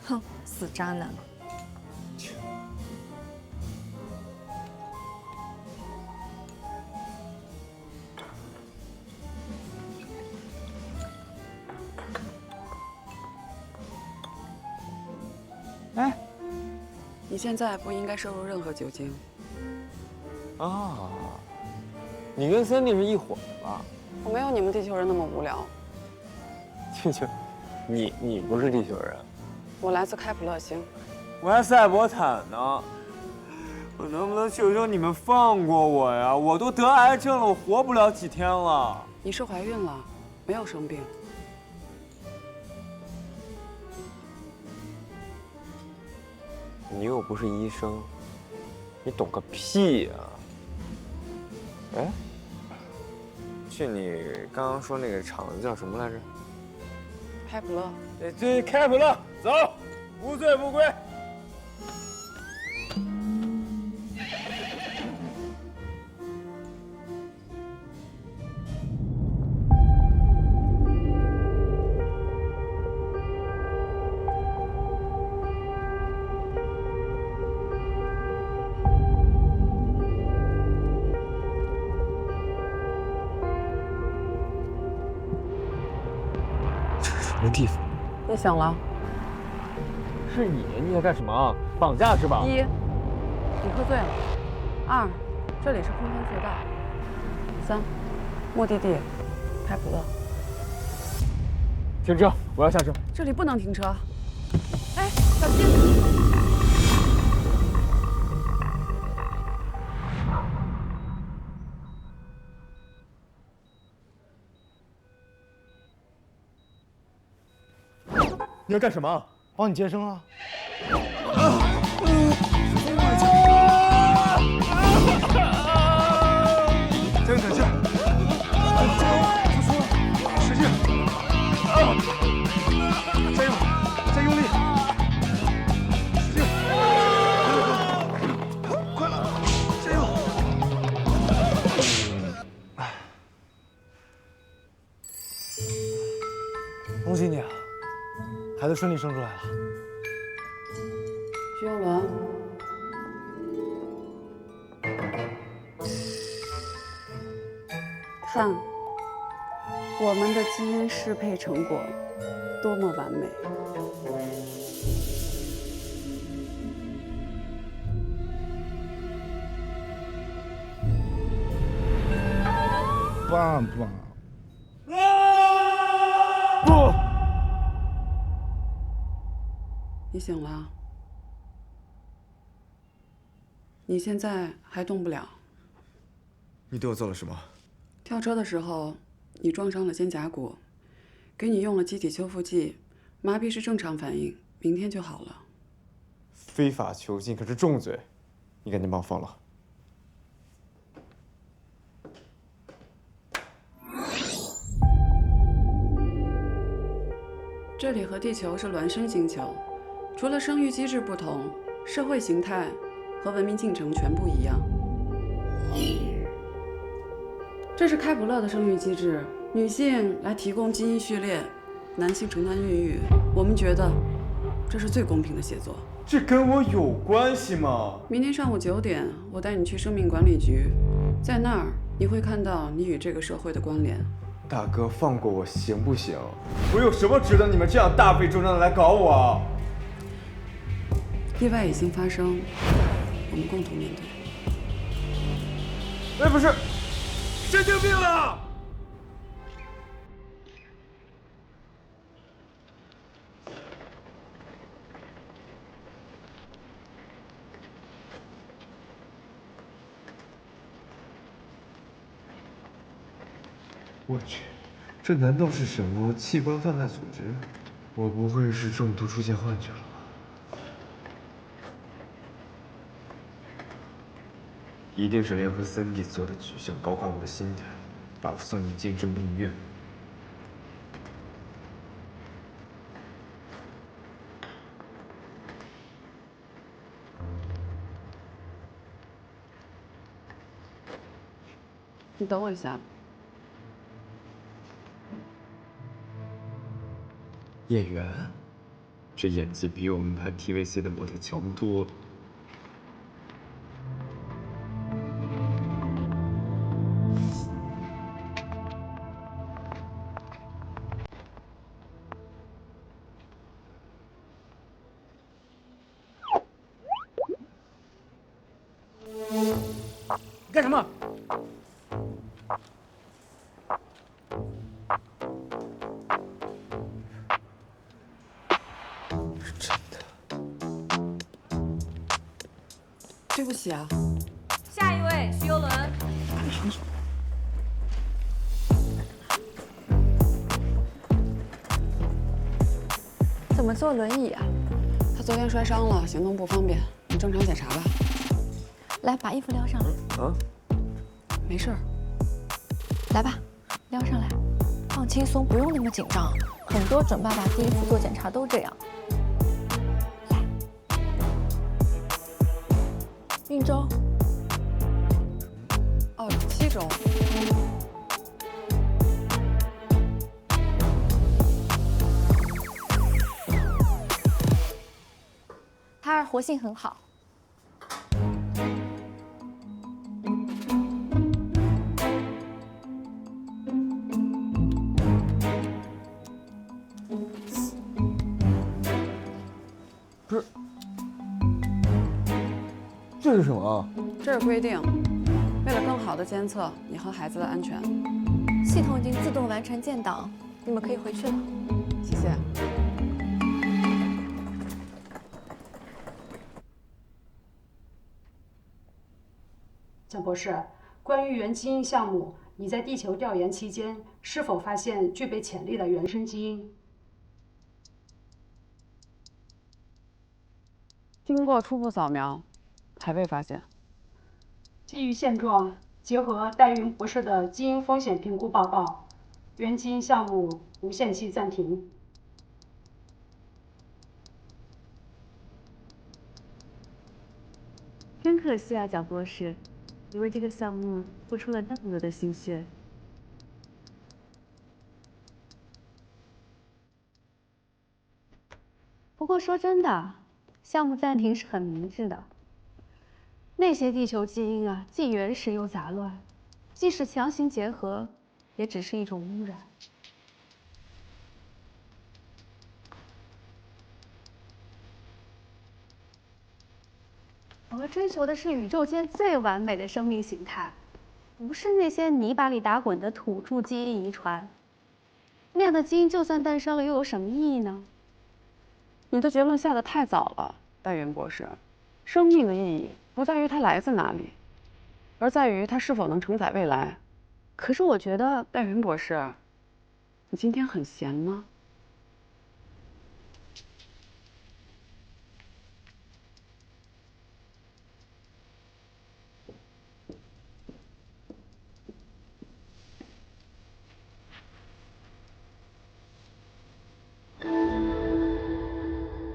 哼，死渣男！哎，你现在不应该摄入任何酒精。啊，你跟森迪是一伙的吧？我没有你们地球人那么无聊。地球，你不是地球人，我来自开普勒星。我还赛博坦呢。我能不能求求你们放过我呀？我都得癌症了，我活不了几天了。你是怀孕了，没有生病。你又不是医生，你懂个屁呀！哎，去你刚刚说那个厂子叫什么来着？开普勒。这开普勒，走，无醉不归。什么地方？你醒了。是你在干什么？绑架是吧？一，你喝醉了。二，这里是空间隧道。三，目的地，开普勒。停车！我要下车。这里不能停车。哎，小心！你要干什么？帮你接生啊！加油，等下！使劲！加油，再用力！使劲！快了，加油！恭喜你啊，孩子顺利生出来了。徐永伦，看，我们的基因适配成果多么完美！爸爸，不，你醒了？你现在还动不了。你对我做了什么？跳车的时候，你撞伤了肩胛骨，给你用了机体修复剂，麻痹是正常反应，明天就好了。非法囚禁可是重罪，你赶紧把我放了。这里和地球是孪生星球，除了生育机制不同，社会形态和文明进程全部一样。这是开普勒的生育机制，女性来提供基因序列，男性承担孕育。我们觉得这是最公平的协作。这跟我有关系吗？明天上午9点，我带你去生命管理局，在那儿你会看到你与这个社会的关联。大哥，放过我行不行？我有什么值得你们这样大费周章的来搞我？意外已经发生，我们共同面对。哎，不是，神经病了！我去，这难道是什么器官贩卖组织？我不会是中毒出现幻觉了吧？一定是联合Cindy做的局，想搞垮我的心态，把我送进精神病院。你等我一下。演员？这演技比我们拍 TVC 的模特强多了。干什么？对不起啊，下一位徐游轮。怎么坐轮椅啊？他昨天摔伤了，行动不方便，你正常检查吧。来，把衣服撩上来。啊？没事儿。来吧，撩上来，放轻松，不用那么紧张。很多准爸爸第一次做检查都这样。来，孕周。哦，7周。胎儿活性很好。不是，这是什么啊？这是规定，为了更好的监测你和孩子的安全。系统已经自动完成建档，你们可以回去了。谢谢。蒋博士，关于原基因项目，你在地球调研期间是否发现具备潜力的原生基因？经过初步扫描，还未发现。基于现状，结合戴云博士的基因风险评估报告，原基因项目无限期暂停。真可惜啊，蒋博士，你为这个项目付出了那么多的心血。不过说真的，项目暂停是很明智的。那些地球基因啊，既原始又杂乱，即使强行结合，也只是一种污染。我们追求的是宇宙间最完美的生命形态，不是那些泥巴里打滚的土著基因遗传。那样的基因就算诞生了，又有什么意义呢？你的结论下得太早了，戴云博士。生命的意义不在于它来自哪里，而在于它是否能承载未来。可是我觉得，戴云博士，你今天很闲吗？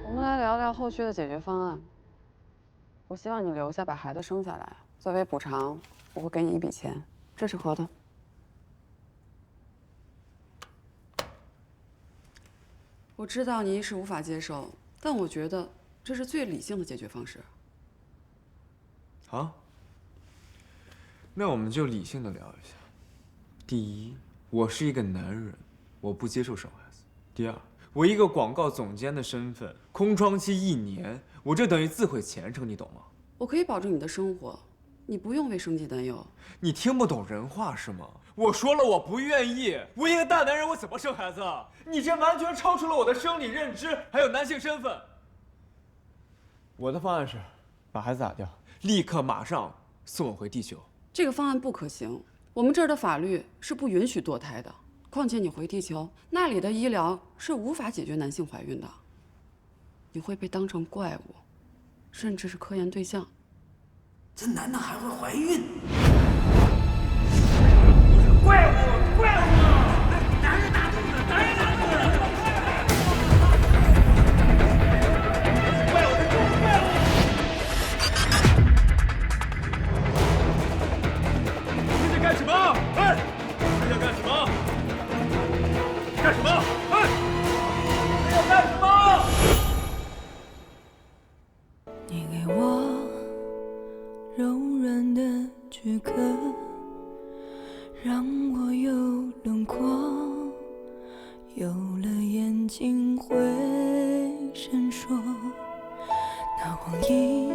我们来聊聊后续的解决方案。我希望你留下，把孩子生下来。作为补偿，我会给你一笔钱，这是合同。我知道你一时无法接受，但我觉得这是最理性的解决方式。好，那我们就理性的聊一下。第一，我是一个男人，我不接受生孩子。第二，我一个广告总监的身份，空窗期1年，我这等于自毁前程，你懂吗？我可以保证你的生活，你不用为生计担忧。你听不懂人话是吗？我说了我不愿意，我一个大男人我怎么生孩子啊？你这完全超出了我的生理认知，还有男性身份。我的方案是，把孩子打掉，立刻马上送我回地球。这个方案不可行，我们这儿的法律是不允许堕胎的。况且你回地球，那里的医疗是无法解决男性怀孕的，你会被当成怪物，甚至是科研对象。这男的还会怀孕？怪物，怪物！男人大肚子，男人大肚子！怪物，就是怪物！你在干什么？哎，你在干什么？干什么？哎，你要干什么？回闪烁，那光阴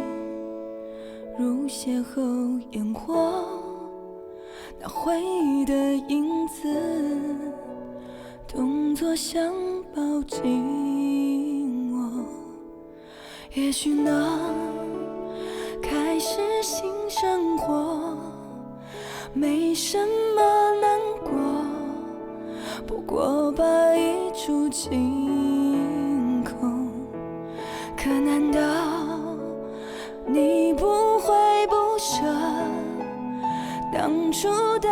如邂逅烟火，那回忆的影子，动作想抱紧我，也许能开始新生活，没什么难过，不过把一出清空。可难道你不会不舍当初的